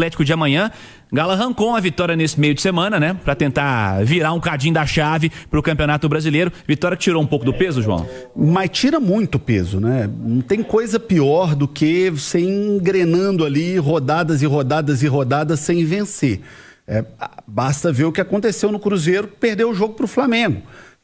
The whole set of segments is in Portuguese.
Atlético de amanhã. Galo arrancou uma vitória nesse meio de semana, né? Pra tentar virar um cadinho da chave pro Campeonato Brasileiro. Vitória que tirou um pouco do peso, João? Mas tira muito peso, né? Não tem coisa pior do que você engrenando ali rodadas e rodadas e rodadas sem vencer. Basta ver o que aconteceu no Cruzeiro, perdeu o jogo pro Flamengo.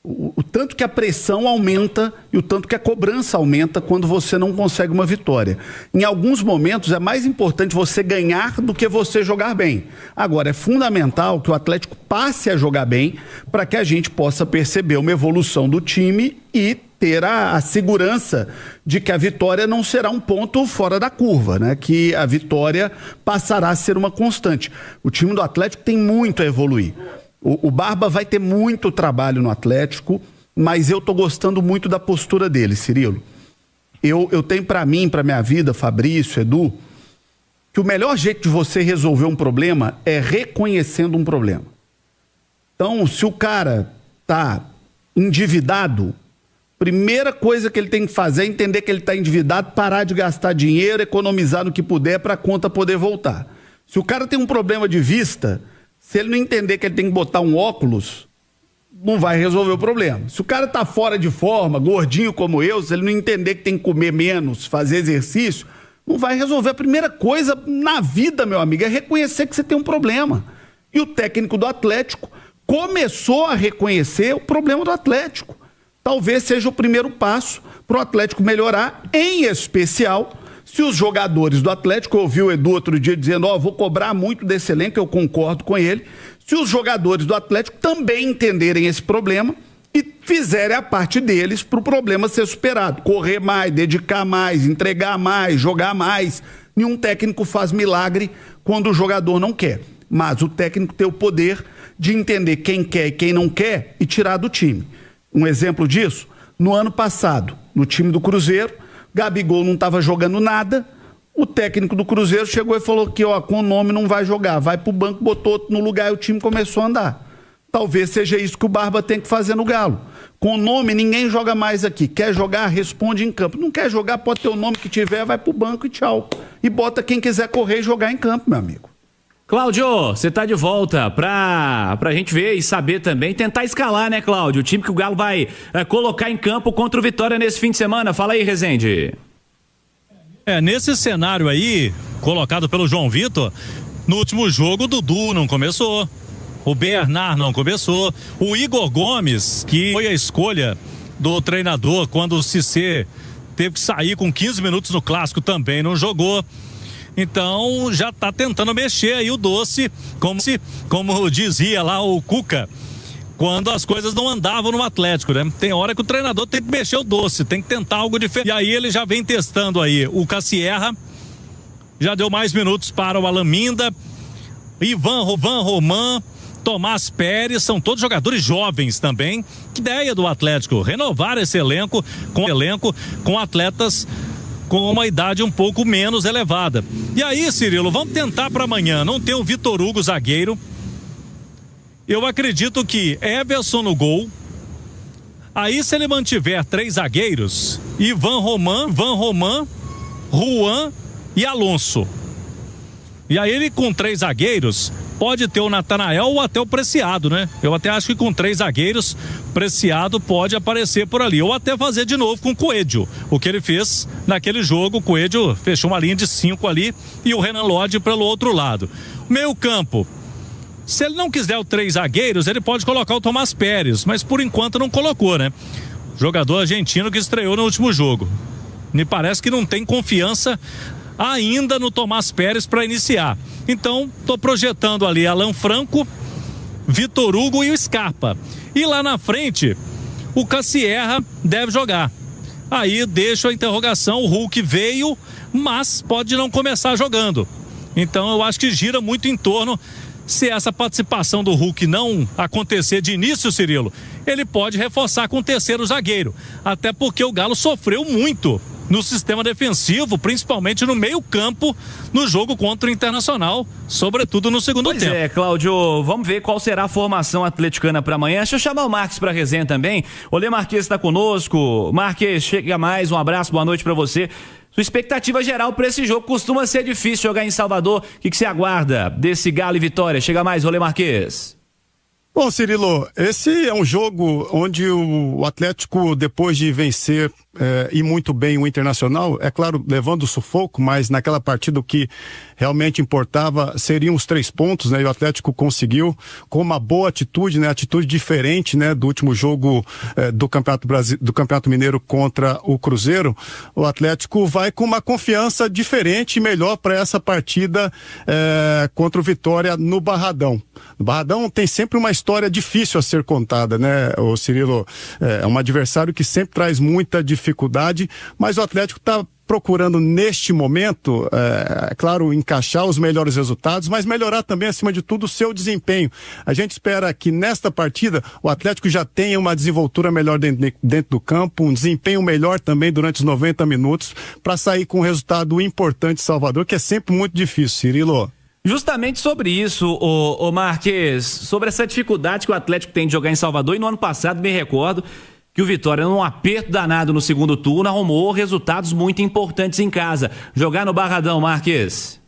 O tanto que a pressão aumenta e o tanto que a cobrança aumenta quando você não consegue uma vitória. Em alguns momentos é mais importante você ganhar do que você jogar bem. Agora, é fundamental que o Atlético passe a jogar bem para que a gente possa perceber uma evolução do time e ter a segurança de que a vitória não será um ponto fora da curva, né? Que a vitória passará a ser uma constante. O time do Atlético tem muito a evoluir. O Barba vai ter muito trabalho no Atlético, mas eu tô gostando muito da postura dele, Cirilo. Eu tenho para mim, para minha vida, Fabrício, Edu, que o melhor jeito de você resolver um problema é reconhecendo um problema. Então, se o cara tá endividado, primeira coisa que ele tem que fazer é entender que ele está endividado, parar de gastar dinheiro, economizar no que puder para a conta poder voltar. Se o cara tem um problema de vista, se ele não entender que ele tem que botar um óculos, não vai resolver o problema. Se o cara está fora de forma, gordinho como eu, se ele não entender que tem que comer menos, fazer exercício, não vai resolver. A primeira coisa na vida, meu amigo, é reconhecer que você tem um problema. E o técnico do Atlético começou a reconhecer o problema do Atlético. Talvez seja o primeiro passo para o Atlético melhorar, em especial se os jogadores do Atlético, eu ouvi o Edu outro dia dizendo, vou cobrar muito desse elenco, eu concordo com ele, se os jogadores do Atlético também entenderem esse problema e fizerem a parte deles para o problema ser superado, correr mais, dedicar mais, entregar mais, jogar mais. Nenhum técnico faz milagre quando o jogador não quer, mas o técnico tem o poder de entender quem quer e quem não quer e tirar do time. Um exemplo disso, no ano passado, no time do Cruzeiro, Gabigol não estava jogando nada, o técnico do Cruzeiro chegou e falou que com o nome não vai jogar, vai pro banco, botou outro no lugar e o time começou a andar. Talvez seja isso que o Barba tem que fazer no Galo. Com o nome ninguém joga mais aqui, quer jogar, responde em campo. Não quer jogar, pode ter o nome que tiver, vai pro banco e tchau. E bota quem quiser correr e jogar em campo, meu amigo. Cláudio, você tá de volta pra gente ver e saber também, tentar escalar, né, Cláudio? O time que o Galo vai colocar em campo contra o Vitória nesse fim de semana. Fala aí, Rezende. Nesse cenário aí, colocado pelo João Vitor, no último jogo o Dudu não começou, o Bernard não começou, o Igor Gomes, que foi a escolha do treinador quando o Cissé teve que sair com 15 minutos no Clássico, também não jogou. Então já tá tentando mexer aí o doce, como dizia lá o Cuca, quando as coisas não andavam no Atlético, né? Tem hora que o treinador tem que mexer o doce, tem que tentar algo diferente. E aí ele já vem testando aí o Cassierra, já deu mais minutos para o Alaminda, Ivan Roman, Tomás Pérez, são todos jogadores jovens também. Que ideia do Atlético, renovar esse elenco com atletas com uma idade um pouco menos elevada. E aí, Cirilo, vamos tentar para amanhã. Não tem o Vitor Hugo, zagueiro. Eu acredito que Everson no gol. Aí, se ele mantiver 3 zagueiros, Ivan Roman, Juan e Alonso. E aí ele com 3 zagueiros pode ter o Natanael ou até o Preciado, né? Eu até acho que com 3 zagueiros, Preciado pode aparecer por ali. Ou até fazer de novo com o Coelho. O que ele fez naquele jogo, o Coelho fechou uma linha de 5 ali e o Renan Lodge pelo outro lado. Meio campo. Se ele não quiser o 3 zagueiros, ele pode colocar o Tomás Pérez, mas por enquanto não colocou, né? Jogador argentino que estreou no último jogo. Me parece que não tem confiança ainda no Tomás Pérez para iniciar. Então, tô projetando ali Alan Franco, Vitor Hugo e o Scarpa. E lá na frente, o Cassierra deve jogar. Aí deixo a interrogação, o Hulk veio, mas pode não começar jogando. Então eu acho que gira muito em torno, se essa participação do Hulk não acontecer de início, Cirilo, ele pode reforçar com o terceiro zagueiro. Até porque o Galo sofreu muito no sistema defensivo, principalmente no meio campo, no jogo contra o Internacional, sobretudo no segundo tempo. Pois Cláudio, vamos ver qual será a formação atleticana para amanhã. Deixa eu chamar o Marques para resenha também. Olê Marques está conosco. Marques, chega mais, um abraço, boa noite para você. Sua expectativa geral para esse jogo? Costuma ser difícil jogar em Salvador. O que você aguarda desse Galo e Vitória? Chega mais, Rolê Marques. Bom, Cirilo, esse é um jogo onde o Atlético, depois de vencer e muito bem o Internacional, é claro, levando o sufoco, mas naquela partida o que realmente importava seriam os 3 pontos, né? E o Atlético conseguiu com uma boa atitude, né? Atitude diferente, né? Do último jogo do Campeonato Mineiro contra o Cruzeiro. O Atlético vai com uma confiança diferente e melhor para essa partida contra o Vitória no Barradão. O Barradão tem sempre uma história difícil a ser contada, né? O Cirilo é um adversário que sempre traz muita dificuldade, mas o Atlético está procurando neste momento, é claro, encaixar os melhores resultados, mas melhorar também, acima de tudo, o seu desempenho. A gente espera que nesta partida o Atlético já tenha uma desenvoltura melhor dentro do campo, um desempenho melhor também durante os 90 minutos, para sair com um resultado importante em Salvador, que é sempre muito difícil, Cirilo. Justamente sobre isso, o Marques, sobre essa dificuldade que o Atlético tem de jogar em Salvador, e no ano passado me recordo que o Vitória, num aperto danado no segundo turno, arrumou resultados muito importantes em casa. Jogar no Barradão, Marques.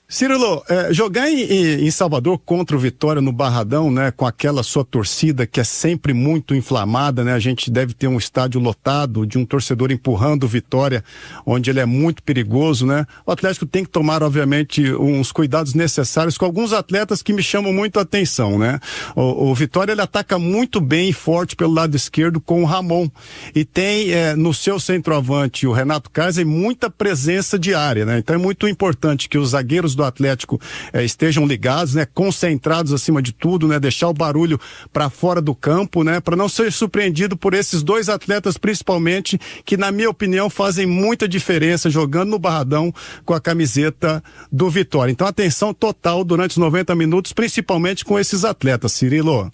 Cirilo, jogar em Salvador contra o Vitória no Barradão, né, com aquela sua torcida que é sempre muito inflamada, né, a gente deve ter um estádio lotado de um torcedor empurrando o Vitória, onde ele é muito perigoso, né, o Atlético tem que tomar, obviamente, uns cuidados necessários com alguns atletas que me chamam muito a atenção, né, o Vitória, ele ataca muito bem e forte pelo lado esquerdo com o Ramon, e tem no seu centroavante, o Renato Kaiser, muita presença de área, né, então é muito importante que os zagueiros do Atlético estejam ligados, né, concentrados acima de tudo, né, deixar o barulho para fora do campo, né, para não ser surpreendido por esses 2 atletas principalmente, que na minha opinião fazem muita diferença jogando no Barradão com a camiseta do Vitória. Então atenção total durante os 90 minutos, principalmente com esses atletas, Cirilo.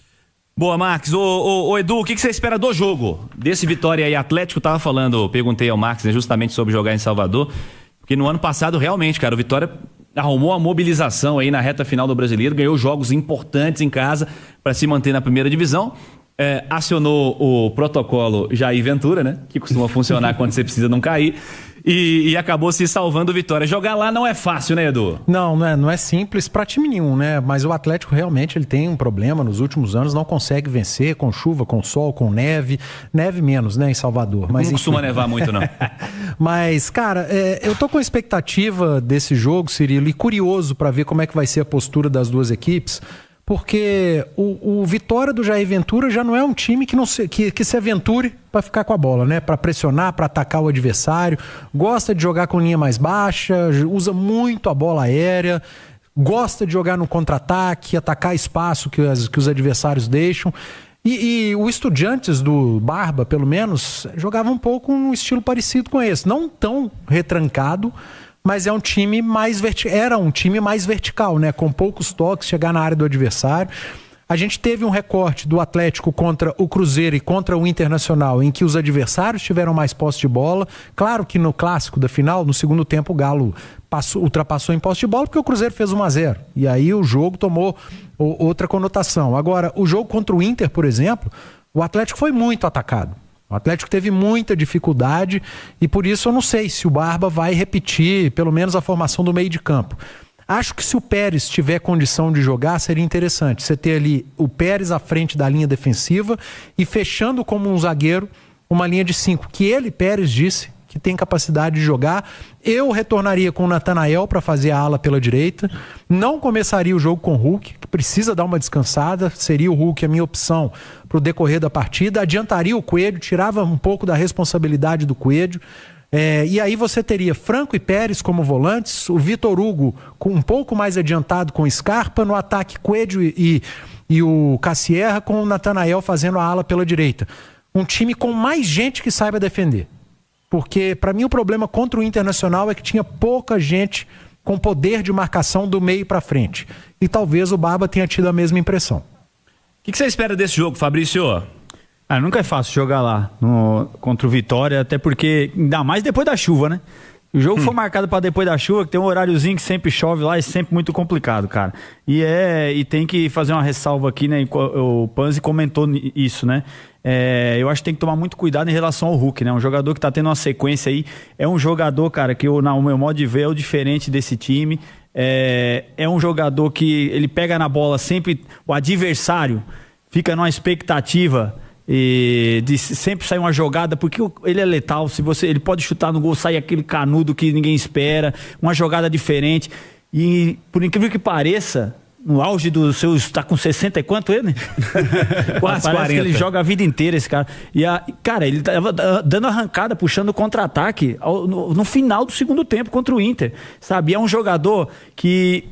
Boa, Marques. Ô Edu, o que você espera do jogo? Desse Vitória aí, Atlético, perguntei ao Marques, né, justamente sobre jogar em Salvador, porque no ano passado realmente, cara, o Vitória arrumou a mobilização aí na reta final do Brasileiro, ganhou jogos importantes em casa para se manter na primeira divisão, acionou o protocolo Jair Ventura, né, que costuma funcionar quando você precisa não cair, e acabou se salvando o Vitória. Jogar lá não é fácil, né, Edu? Não é simples para time nenhum, né? Mas o Atlético realmente ele tem um problema nos últimos anos, não consegue vencer com chuva, com sol, com neve menos, né, em Salvador. Mas não costuma nevar muito, não. Mas, cara, eu tô com expectativa desse jogo, Cirilo, e curioso para ver como é que vai ser a postura das duas equipes, porque o Vitória do Jair Ventura já não é um time que se aventure para ficar com a bola, né? Para pressionar, para atacar o adversário, gosta de jogar com linha mais baixa, usa muito a bola aérea, gosta de jogar no contra-ataque, atacar espaço que os adversários deixam. E o Estudiantes do Barba, pelo menos, jogava um pouco um estilo parecido com esse, não tão retrancado, mas é um time era um time mais vertical, né? Com poucos toques, chegar na área do adversário. A gente teve um recorte do Atlético contra o Cruzeiro e contra o Internacional, em que os adversários tiveram mais posse de bola. Claro que no clássico da final, no segundo tempo, o Galo ultrapassou em posse de bola, porque o Cruzeiro fez 1-0. E aí o jogo tomou outra conotação. Agora, o jogo contra o Inter, por exemplo, o Atlético foi muito atacado. O Atlético teve muita dificuldade e por isso eu não sei se o Barba vai repetir pelo menos a formação do meio de campo. Acho que se o Pérez tiver condição de jogar, seria interessante você ter ali o Pérez à frente da linha defensiva e fechando como um zagueiro uma linha de 5, que ele, Pérez, disse que tem capacidade de jogar. Eu retornaria com o Natanael para fazer a ala pela direita, não começaria o jogo com o Hulk, que precisa dar uma descansada, seria o Hulk a minha opção para o decorrer da partida, adiantaria o Coelho, tirava um pouco da responsabilidade do Coelho, e aí você teria Franco e Pérez como volantes, o Vitor Hugo com um pouco mais adiantado com o Scarpa, no ataque Coelho e o Cassierra, com o Natanael fazendo a ala pela direita. Um time com mais gente que saiba defender. Porque, para mim, o problema contra o Internacional é que tinha pouca gente com poder de marcação do meio para frente. E talvez o Barba tenha tido a mesma impressão. O que você espera desse jogo, Fabrício? Nunca é fácil jogar lá contra o Vitória, até porque, ainda mais depois da chuva, né? O jogo foi marcado para depois da chuva, que tem um horáriozinho que sempre chove lá e sempre muito complicado, cara. E tem que fazer uma ressalva aqui, né? O Panzi comentou isso, né? Eu acho que tem que tomar muito cuidado em relação ao Hulk, né? Um jogador que tá tendo uma sequência aí. É um jogador, cara, que no meu modo de ver é o diferente desse time. É um jogador que ele pega na bola sempre, o adversário fica numa expectativa de sempre sair uma jogada, porque ele é letal. Ele pode chutar no gol, sair aquele canudo que ninguém espera, uma jogada diferente. E por incrível que pareça, no auge dos seus, tá com 60 e quanto ele? Quase 40. Que ele joga a vida inteira, esse cara. Cara, ele tava dando arrancada, puxando contra-ataque no final do segundo tempo contra o Inter, sabe? É um jogador que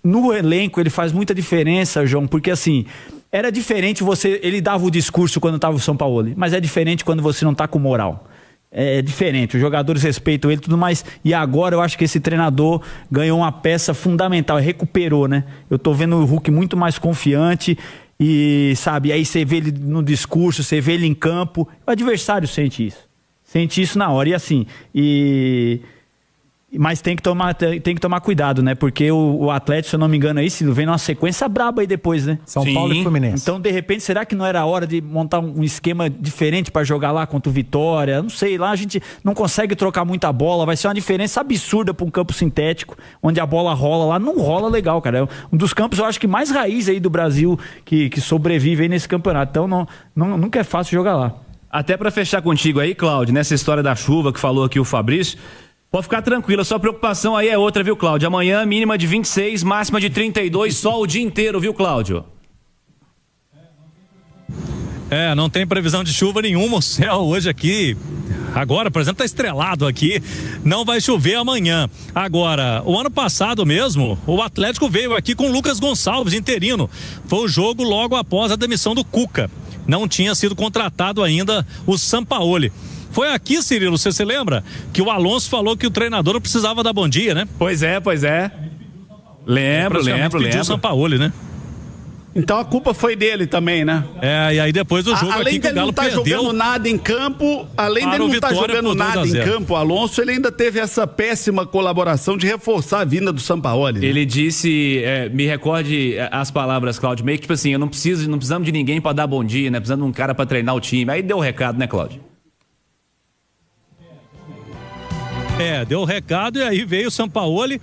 no elenco ele faz muita diferença, João, porque assim, era diferente ele dava o discurso quando estava o São Paulo, mas é diferente quando você não tá com moral. É diferente, os jogadores respeitam ele e tudo mais. E agora eu acho que esse treinador ganhou uma peça fundamental, recuperou, né? Eu tô vendo o Hulk muito mais confiante e, sabe, aí você vê ele no discurso, você vê ele em campo, o adversário sente isso na hora. E assim, mas tem que tomar cuidado, né? Porque o Atlético, se eu não me engano, aí se vem numa sequência braba aí depois, né? São Paulo e Fluminense. Então, de repente, será que não era a hora de montar um esquema diferente para jogar lá contra o Vitória? Não sei, lá a gente não consegue trocar muita bola, vai ser uma diferença absurda para um campo sintético, onde a bola rola lá, não rola legal, cara. É um dos campos, eu acho que mais raiz aí do Brasil que sobrevive aí nesse campeonato. Então, nunca é fácil jogar lá. Até para fechar contigo aí, Cláudio, nessa história da chuva que falou aqui o Fabrício, pode ficar tranquila, sua preocupação aí é outra, viu, Cláudio? Amanhã, mínima de 26, máxima de 32, sol o dia inteiro, viu, Cláudio? Não tem previsão de chuva nenhuma, o céu hoje aqui, agora, por exemplo, tá estrelado aqui, não vai chover amanhã. Agora, o ano passado mesmo, o Atlético veio aqui com o Lucas Gonçalves, interino. Foi o jogo logo após a demissão do Cuca. Não tinha sido contratado ainda o Sampaoli. Foi aqui, Cirilo, você se lembra? Que o Alonso falou que o treinador não precisava dar bom dia, né? Pois é. Lembro. Pediu o Sampaoli, né? Então a culpa foi dele também, né? E aí depois do jogo além aqui que o Galo perdeu. Além dele não estar jogando nada em campo, além dele não estar jogando nada em campo, Alonso, ele ainda teve essa péssima colaboração de reforçar a vinda do Sampaoli. Né? Ele disse, me recorde as palavras, Cláudio, meio que tipo assim, não precisamos de ninguém para dar bom dia, né? Precisamos de um cara para treinar o time. Aí deu o recado, né, Cláudio? Deu o recado e aí veio o Sampaoli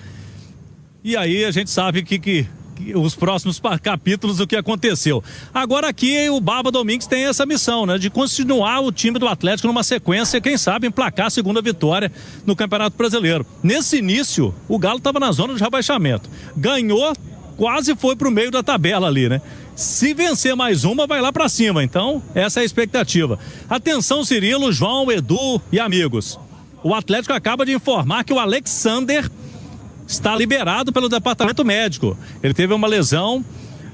e aí a gente sabe que os próximos capítulos do que aconteceu. Agora aqui o Barba Domingues tem essa missão, né? De continuar o time do Atlético numa sequência, quem sabe emplacar a segunda vitória no Campeonato Brasileiro. Nesse início, o Galo estava na zona de rebaixamento. Ganhou, quase foi pro meio da tabela ali, né? Se vencer mais uma, vai lá para cima. Então, essa é a expectativa. Atenção, Cirilo, João, Edu e amigos. O Atlético acaba de informar que o Alexander está liberado pelo departamento médico. Ele teve uma lesão,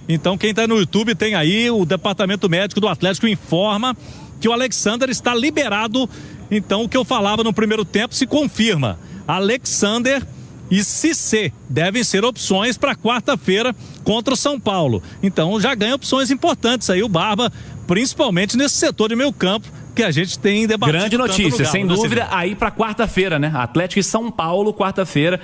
então quem está no YouTube tem aí, o departamento médico do Atlético informa que o Alexander está liberado. Então o que eu falava no primeiro tempo se confirma. Alexander e Cissé devem ser opções para quarta-feira contra o São Paulo. Então já ganha opções importantes aí o Barba, principalmente nesse setor de meio campo, que a gente tem debatido. Grande notícia, Galo, sem dúvida, aí para quarta-feira, né? Atlético e São Paulo, quarta-feira.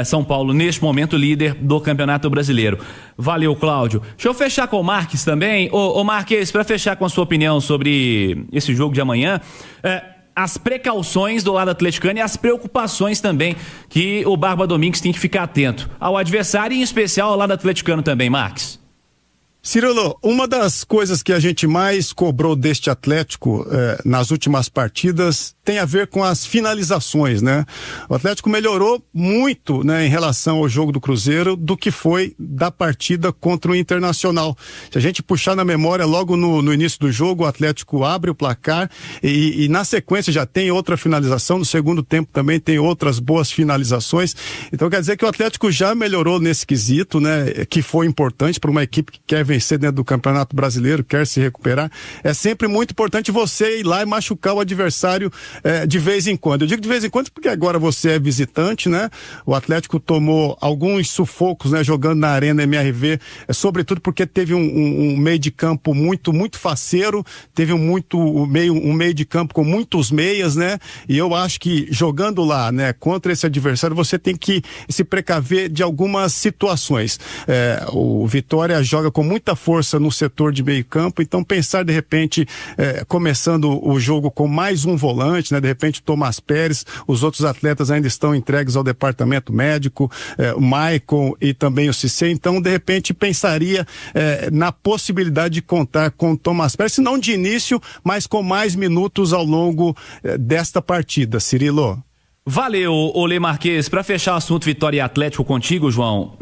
São Paulo, neste momento, líder do Campeonato Brasileiro. Valeu, Cláudio. Deixa eu fechar com o Marques também. Ô Marques, para fechar com a sua opinião sobre esse jogo de amanhã, as precauções do lado atleticano e as preocupações também que o Barba Domingues tem que ficar atento ao adversário e em especial ao lado atleticano também, Marques. Cirilo, uma das coisas que a gente mais cobrou deste Atlético nas últimas partidas tem a ver com as finalizações, né? O Atlético melhorou muito, né, em relação ao jogo do Cruzeiro do que foi da partida contra o Internacional. Se a gente puxar na memória, logo no início do jogo, o Atlético abre o placar e na sequência já tem outra finalização, no segundo tempo também tem outras boas finalizações. Então quer dizer que o Atlético já melhorou nesse quesito, né, que foi importante para uma equipe que quer vencer vencer dentro do Campeonato Brasileiro, quer se recuperar, é sempre muito importante você ir lá e machucar o adversário de vez em quando. Eu digo de vez em quando porque agora você é visitante, né? O Atlético tomou alguns sufocos, né, jogando na Arena MRV, sobretudo porque teve um meio de campo muito faceiro, teve um meio de campo com muitos meias, né? E eu acho que jogando lá, né, contra esse adversário, você tem que se precaver de algumas situações. O Vitória joga com muita força no setor de meio campo, então pensar de repente começando o jogo com mais um volante, né? De repente Tomás Pérez, os outros atletas ainda estão entregues ao departamento médico, o Maicon e também o Cissé, então de repente pensaria na possibilidade de contar com o Tomás Pérez, se não de início, mas com mais minutos ao longo desta partida. Cirilo. Valeu, Olê Marquês. Para fechar o assunto Vitória e Atlético contigo, João,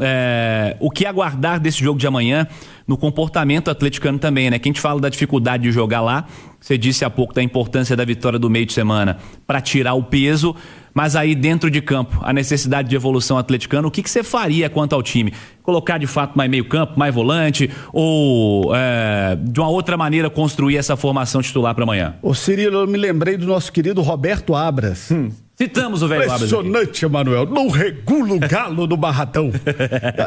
o que aguardar desse jogo de amanhã no comportamento atleticano também, né? Que a gente fala da dificuldade de jogar lá, você disse há pouco da importância da vitória do meio de semana para tirar o peso, mas aí dentro de campo, a necessidade de evolução atleticana, o que você faria quanto ao time? Colocar de fato mais meio campo, mais volante, ou de uma outra maneira construir essa formação titular para amanhã? Ô Cirilo, eu me lembrei do nosso querido Roberto Abras. Citamos o velho Abras. Impressionante, Emanuel. Não regula o Galo no Barradão.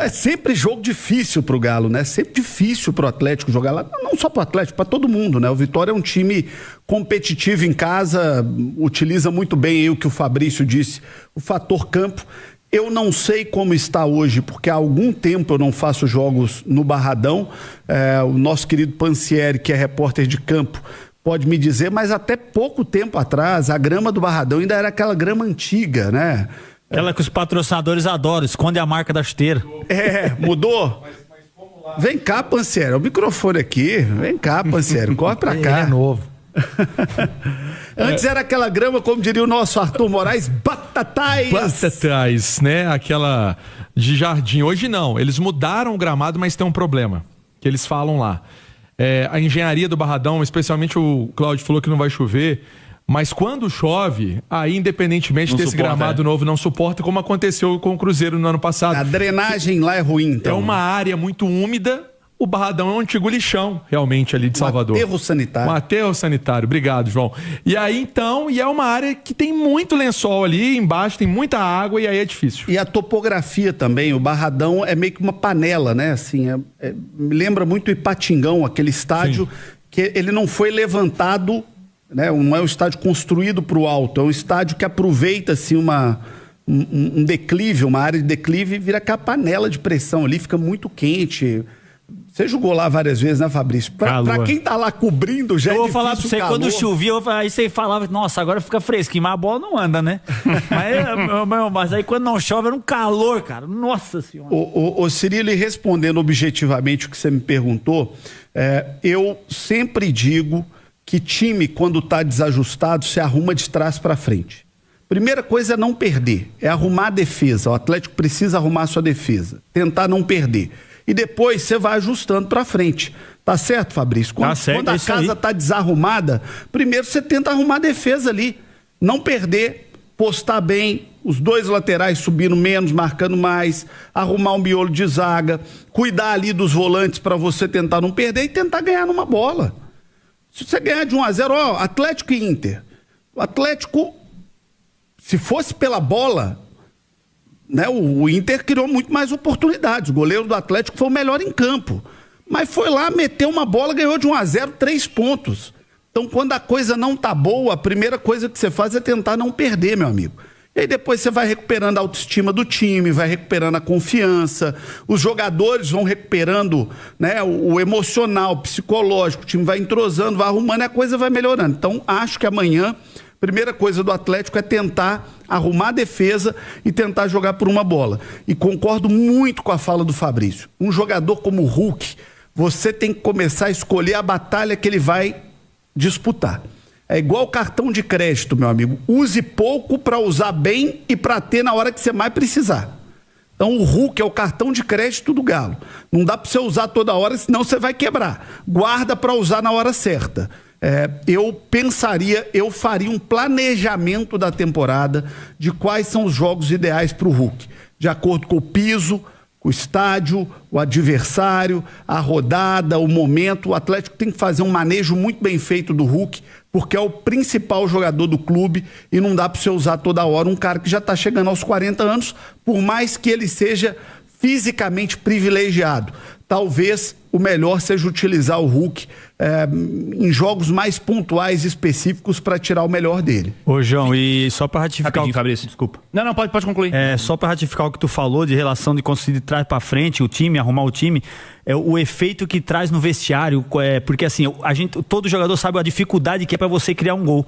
É sempre jogo difícil pro Galo, né? Sempre difícil pro Atlético jogar lá. Não só pro Atlético, para todo mundo, né? O Vitória é um time competitivo em casa, utiliza muito bem aí o que o Fabrício disse, o fator campo. Eu não sei como está hoje, porque há algum tempo eu não faço jogos no Barradão. O nosso querido Pansieri, que é repórter de campo, pode me dizer, mas até pouco tempo atrás, a grama do Barradão ainda era aquela grama antiga, né? Aquela que os patrocinadores adoram, esconde a marca da chuteira. Mudou? Vem cá, Pansieri, o microfone aqui. Vem cá, Pansieri, corre pra cá. É novo. Antes era aquela grama, como diria o nosso Arthur Moraes, batatais. Batatais, né? Aquela de jardim. Hoje não, eles mudaram o gramado, mas tem um problema, que eles falam lá. A engenharia do Barradão, especialmente o Cláudio falou que não vai chover, mas quando chove, aí independentemente não desse suporta, gramado novo, não suporta, como aconteceu com o Cruzeiro no ano passado. A drenagem lá é ruim, então. É uma área muito úmida. O Barradão é um antigo lixão, realmente, ali de Salvador. Aterro sanitário. Um aterro sanitário, obrigado, João. E aí, então, é uma área que tem muito lençol ali, embaixo tem muita água e aí é difícil. E a topografia também, o Barradão é meio que uma panela, né? Assim, me lembra muito o Ipatingão, aquele estádio. Sim. Que ele não foi levantado, né? Não é um estádio construído para o alto, é um estádio que aproveita, assim, um declive, uma área de declive e vira aquela panela de pressão ali, fica muito quente. Você jogou lá várias vezes, né, Fabrício? Pra quem tá lá cobrindo, já é difícil. Eu vou falar pra você, quando chovia, aí você falava, nossa, agora fica fresquinho, mas a bola não anda, né? mas aí quando não chove, era um calor, cara. Nossa Senhora. Ô Cirilo, e respondendo objetivamente o que você me perguntou, eu sempre digo que time, quando tá desajustado, se arruma de trás pra frente. Primeira coisa é não perder, é arrumar a defesa. O Atlético precisa arrumar a sua defesa, tentar não perder. E depois você vai ajustando pra frente. Tá certo, Fabrício? Quando a casa tá desarrumada, primeiro você tenta arrumar a defesa ali. Não perder, postar bem, os dois laterais subindo menos, marcando mais, arrumar um miolo de zaga, cuidar ali dos volantes pra você tentar não perder e tentar ganhar numa bola. Se você ganhar de 1-0, Atlético e Inter. O Atlético, se fosse pela bola, né, o Inter criou muito mais oportunidades. O goleiro do Atlético foi o melhor em campo. Mas foi lá, meteu uma bola, ganhou de 1-0, 3 pontos. Então, quando a coisa não tá boa, a primeira coisa que você faz é tentar não perder, meu amigo. E aí depois você vai recuperando a autoestima do time, vai recuperando a confiança, os jogadores vão recuperando, né, o emocional, o psicológico, o time vai entrosando, vai arrumando e a coisa vai melhorando. Então, acho que amanhã, primeira coisa do Atlético é tentar arrumar a defesa e tentar jogar por uma bola. E concordo muito com a fala do Fabrício. Um jogador como o Hulk, você tem que começar a escolher a batalha que ele vai disputar. É igual cartão de crédito, meu amigo. Use pouco para usar bem e para ter na hora que você mais precisar. Então o Hulk é o cartão de crédito do Galo. Não dá para você usar toda hora, senão você vai quebrar. Guarda para usar na hora certa. Eu faria um planejamento da temporada de quais são os jogos ideais para o Hulk, de acordo com o piso, o estádio, o adversário, a rodada, o momento. O Atlético tem que fazer um manejo muito bem feito do Hulk, porque é o principal jogador do clube e não dá para você usar toda hora um cara que já está chegando aos 40 anos, por mais que ele seja fisicamente privilegiado. Talvez o melhor seja utilizar o Hulk em jogos mais pontuais e específicos para tirar o melhor dele. Ô, João, e só para ratificar... Fabrício. Desculpa. Não, pode concluir. Só para ratificar o que tu falou de relação de conseguir de trás para frente o time, arrumar o time, o efeito que traz no vestiário, porque assim, todo jogador sabe a dificuldade que é para você criar um gol,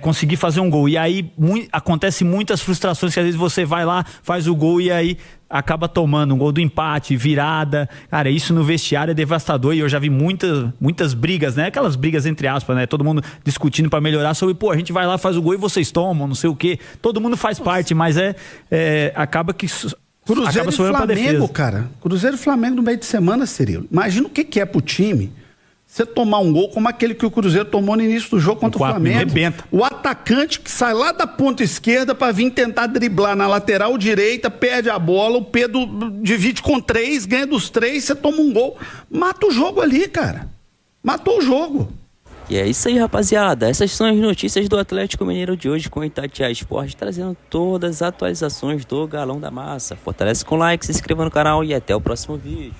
conseguir fazer um gol, e aí acontece muitas frustrações que às vezes você vai lá, faz o gol e aí acaba tomando um gol do empate, virada. Cara, isso no vestiário é devastador, e eu já vi muitas brigas, né? Aquelas brigas entre aspas, né? Todo mundo discutindo para melhorar sobre, a gente vai lá, faz o gol e vocês tomam, não sei o quê. Todo mundo faz parte, mas acaba que Cruzeiro e Flamengo, cara. Cruzeiro e Flamengo no meio de semana, Cirilo. Imagina o que é pro time você tomar um gol como aquele que o Cruzeiro tomou no início do jogo contra o Flamengo. Rebenta. O atacante que sai lá da ponta esquerda para vir tentar driblar na lateral direita, perde a bola, o Pedro divide com 3, ganha dos 3, você toma um gol. Mata o jogo ali, cara. Matou o jogo. E é isso aí, rapaziada. Essas são as notícias do Atlético Mineiro de hoje com o Itatiaia Esporte, trazendo todas as atualizações do Galão da Massa. Fortalece com like, se inscreva no canal e até o próximo vídeo.